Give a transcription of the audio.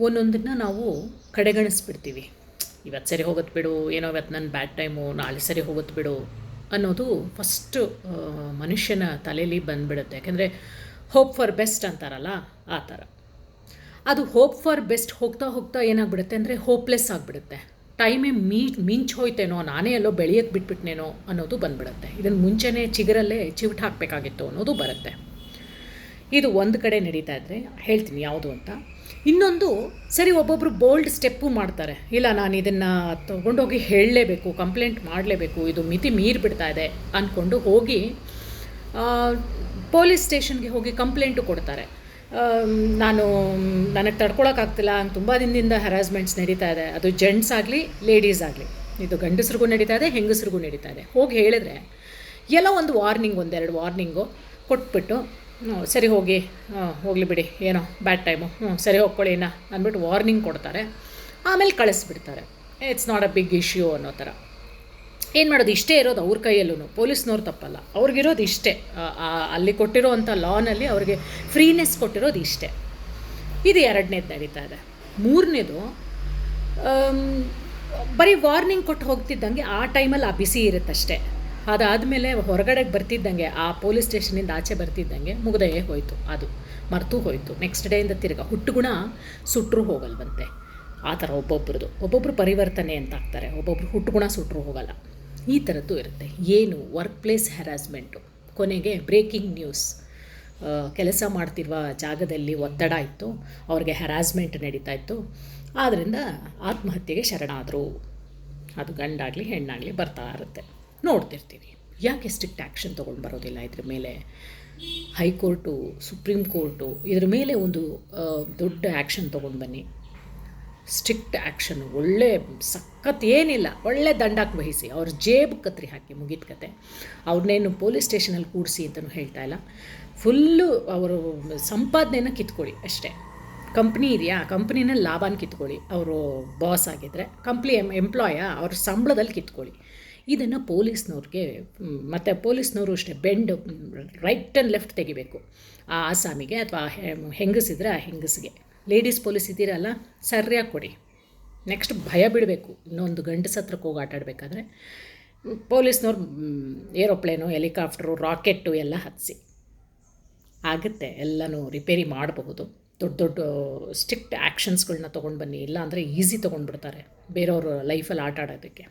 ಒಂದೊಂದನ್ನು ನಾವು ಕಡೆಗಣಿಸ್ಬಿಡ್ತೀವಿ. ಇವತ್ತು ಸರಿ ಹೋಗುತ್ತೆ ಬಿಡು, ಏನೋ ಇವತ್ತು ನನ್ನ ಬ್ಯಾಡ್ ಟೈಮು, ನಾಳೆ ಸರಿ ಹೋಗುತ್ತೆ ಬಿಡು ಅನ್ನೋದು ಫಸ್ಟು ಮನುಷ್ಯನ ತಲೆಯಲ್ಲಿ ಬಂದುಬಿಡುತ್ತೆ. ಯಾಕೆಂದರೆ ಹೋಪ್ ಫಾರ್ ಬೆಸ್ಟ್ ಅಂತಾರಲ್ಲ, ಆ ಥರ. ಅದು ಹೋಪ್ ಫಾರ್ ಬೆಸ್ಟ್ ಹೋಗ್ತಾ ಹೋಗ್ತಾ ಏನಾಗ್ಬಿಡುತ್ತೆ ಅಂದರೆ ಹೋಪ್ಲೆಸ್ ಆಗಿಬಿಡುತ್ತೆ. ಟೈಮೇ ಮಿಂಚ್ ಹೋಯ್ತೇನೋ, ನಾನೇ ಎಲ್ಲೋ ಬೆಳೆಯೋಕ್ಕೆ ಬಿಟ್ಬಿಟ್ನೇನೋ ಅನ್ನೋದು ಬಂದುಬಿಡುತ್ತೆ. ಇದನ್ನು ಮುಂಚೆನೇ ಚಿಗುರಲ್ಲೇ ಚಿವುಟ್ ಹಾಕಬೇಕಾಗಿತ್ತು ಅನ್ನೋದು ಬರುತ್ತೆ. ಇದು ಒಂದು ಕಡೆ ನಡೀತಾ ಇದ್ದರೆ ಹೇಳ್ತೀನಿ ಯಾವುದು ಅಂತ. ಇನ್ನೊಂದು ಸರಿ, ಒಬ್ಬೊಬ್ಬರು ಬೋಲ್ಡ್ ಸ್ಟೆಪ್ಪು ಮಾಡ್ತಾರೆ. ಇಲ್ಲ, ನಾನು ಇದನ್ನು ತೊಗೊಂಡೋಗಿ ಹೇಳಲೇಬೇಕು, ಕಂಪ್ಲೇಂಟ್ ಮಾಡಲೇಬೇಕು, ಇದು ಮಿತಿ ಮೀರಿಬಿಡ್ತಾ ಇದೆ ಅಂದ್ಕೊಂಡು ಹೋಗಿ ಪೊಲೀಸ್ ಸ್ಟೇಷನ್ಗೆ ಹೋಗಿ ಕಂಪ್ಲೇಂಟು ಕೊಡ್ತಾರೆ. ನನಗೆ ತಡ್ಕೊಳಕ್ಕಾಗ್ತಿಲ್ಲ, ಹಂಗೆ ತುಂಬ ದಿನದಿಂದ ಹ್ಯಾರಾಸ್ಮೆಂಟ್ಸ್ ನಡೀತಾ ಇದೆ. ಅದು ಜೆಂಟ್ಸ್ ಆಗಲಿ ಲೇಡೀಸ್ ಆಗಲಿ, ಇದು ಗಂಡಸ್ರಿಗೂ ನಡೀತಾ ಇದೆ, ಹೆಂಗಸ್ರಿಗೂ ನಡೀತಾ ಇದೆ. ಹೋಗಿ ಹೇಳಿದ್ರೆ ಎಲ್ಲ ಒಂದು ವಾರ್ನಿಂಗ್, ಒಂದೆರಡು ವಾರ್ನಿಂಗು ಕೊಟ್ಬಿಟ್ಟು ಸರಿ ಹೋಗಲಿ ಬಿಡಿ, ಏನೋ ಬ್ಯಾಡ್ ಟೈಮು, ಸರಿ ಹೋಗ್ಕೊಳ್ಳಿ ಅಂದ್ಬಿಟ್ಟು ವಾರ್ನಿಂಗ್ ಕೊಡ್ತಾರೆ. ಆಮೇಲೆ ಕಳಿಸ್ಬಿಡ್ತಾರೆ. It's not a big issue ಅನ್ನೋ ಥರ. ಏನು ಮಾಡೋದು, ಇಷ್ಟೇ ಇರೋದು ಅವ್ರ ಕೈಯಲ್ಲೂ. ಪೊಲೀಸ್ನವ್ರು ತಪ್ಪಲ್ಲ, ಅವ್ರಿಗಿರೋದು ಇಷ್ಟೇ. ಅಲ್ಲಿ ಕೊಟ್ಟಿರೋ ಅಂಥ ಲಾನಲ್ಲಿ ಅವ್ರಿಗೆ ಫ್ರೀನೆಸ್ ಕೊಟ್ಟಿರೋದು ಇಷ್ಟೇ. ಇದು ಎರಡನೇದು ನಡೀತಾ ಇದೆ. ಮೂರನೇದು, ಬರೀ ವಾರ್ನಿಂಗ್ ಕೊಟ್ಟು ಹೋಗ್ತಿದ್ದಂಗೆ ಆ ಟೈಮಲ್ಲಿ ಆ ಬಿಸಿ ಇರುತ್ತಷ್ಟೇ. ಅದಾದಮೇಲೆ ಹೊರಗಡೆಗೆ ಬರ್ತಿದ್ದಂಗೆ, ಆ ಪೊಲೀಸ್ ಸ್ಟೇಷನಿಂದ ಆಚೆ ಬರ್ತಿದ್ದಂಗೆ ಮುಗ್ದೇ ಹೋಯಿತು, ಅದು ಮರೆತು ಹೋಯಿತು. ನೆಕ್ಸ್ಟ್ ಡೇಯಿಂದ ತಿರ್ಗಾ ಹುಟ್ಟುಗುಣ ಸುಟ್ಟರು ಹೋಗಲ್ವಂತೆ. ಆ ಥರ ಒಬ್ಬೊಬ್ಬರು ಪರಿವರ್ತನೆ ಅಂತ ಆಗ್ತಾರೆ, ಒಬ್ಬೊಬ್ಬರು ಹುಟ್ಟುಗುಣ ಸುಟ್ಟರು ಹೋಗಲ್ಲ. ಈ ಥರದ್ದು ಇರುತ್ತೆ. ಏನು ವರ್ಕ್ ಪ್ಲೇಸ್ ಹ್ಯಾರಾಸ್ಮೆಂಟು. ಕೊನೆಗೆ ಬ್ರೇಕಿಂಗ್ ನ್ಯೂಸ್, ಕೆಲಸ ಮಾಡ್ತಿರುವ ಜಾಗದಲ್ಲಿ ಒತ್ತಡ ಇತ್ತು, ಅವ್ರಿಗೆ ಹ್ಯಾರಾಸ್ಮೆಂಟ್ ನಡೀತಾ ಇತ್ತು, ಆದ್ದರಿಂದ ಆತ್ಮಹತ್ಯೆಗೆ ಶರಣಾದರು. ಅದು ಗಂಡಾಗಲಿ ಹೆಣ್ಣಾಗಲಿ ಬರ್ತಾ ಇರುತ್ತೆ, ನೋಡ್ತಿರ್ತೀವಿ. ಯಾಕೆ ಸ್ಟ್ರಿಕ್ಟ್ ಆ್ಯಕ್ಷನ್ ತೊಗೊಂಡು ಬರೋದಿಲ್ಲ ಇದ್ರ ಮೇಲೆ? ಹೈಕೋರ್ಟು, ಸುಪ್ರೀಂ ಕೋರ್ಟು ಇದ್ರ ಮೇಲೆ ಒಂದು ದೊಡ್ಡ ಆ್ಯಕ್ಷನ್ ತೊಗೊಂಡು ಬನ್ನಿ. ಸ್ಟ್ರಿಕ್ಟ್ ಆ್ಯಕ್ಷನು, ಒಳ್ಳೆ ಸಖತ್ ಏನಿಲ್ಲ, ಒಳ್ಳೆ ದಂಡಕ್ಕೆ ವಹಿಸಿ, ಅವ್ರ ಜೇಬು ಕತ್ರಿ ಹಾಕಿ ಮುಗಿದ ಕತೆ. ಅವ್ರನ್ನೇನು ಪೊಲೀಸ್ ಸ್ಟೇಷನಲ್ಲಿ ಕೂಡಿಸಿ ಅಂತಲೂ ಹೇಳ್ತಾ ಇಲ್ಲ. ಫುಲ್ಲು ಅವರು ಸಂಪಾದನೆಯನ್ನು ಕಿತ್ಕೊಳ್ಳಿ ಅಷ್ಟೇ. ಕಂಪ್ನಿ ಇದೆಯಾ, ಕಂಪ್ನಿನಲ್ಲಿ ಲಾಭನ ಕಿತ್ಕೊಳ್ಳಿ. ಅವರು ಬಾಸ್ ಆಗಿದ್ದರೆ ಎಂಪ್ಲಾಯ ಅವ್ರ ಸಂಬಳದಲ್ಲಿ ಕಿತ್ಕೊಳ್ಳಿ. ಇದನ್ನು ಪೊಲೀಸ್ನವ್ರಿಗೆ, ಮತ್ತು ಪೊಲೀಸ್ನವರು ಅಷ್ಟೇ ಬೆಂಡ್ ರೈಟ್ ಆ್ಯಂಡ್ ಲೆಫ್ಟ್ ತೆಗಿಬೇಕು. ಆ ಆಸಾಮಿಗೆ ಅಥವಾ ಹೆಂಗಸಿದ್ರೆ ಆ ಹೆಂಗಸಿಗೆ. ಲೇಡೀಸ್ ಪೊಲೀಸ್ ಇದ್ದೀರಲ್ಲ, ಸರಿಯಾಗಿ ಕೊಡಿ. ನೆಕ್ಸ್ಟ್ ಭಯ ಬಿಡಬೇಕು. ಇನ್ನೊಂದು ಗಂಡಸ ಹತ್ರಕ್ಕೆ ಹೋಗಿ ಆಟಾಡಬೇಕಾದ್ರೆ ಪೊಲೀಸ್ನವ್ರು ಏರೋಪ್ಲೇನು, ಹೆಲಿಕಾಪ್ಟರು, ರಾಕೆಟ್ಟು ಎಲ್ಲ ಹತ್ತಿಸಿ ಆಗುತ್ತೆ, ಎಲ್ಲನೂ ರಿಪೇರಿ ಮಾಡಬಹುದು. ದೊಡ್ಡ ದೊಡ್ಡ ಸ್ಟ್ರಿಕ್ಟ್ ಆ್ಯಕ್ಷನ್ಸ್ಗಳನ್ನ ತೊಗೊಂಡು ಬನ್ನಿ. ಇಲ್ಲ ಅಂದರೆ ಈಸಿ ತೊಗೊಂಡ್ಬಿಡ್ತಾರೆ ಬೇರೆಯವ್ರ ಲೈಫಲ್ಲಿ ಆಟ ಆಡೋದಕ್ಕೆ.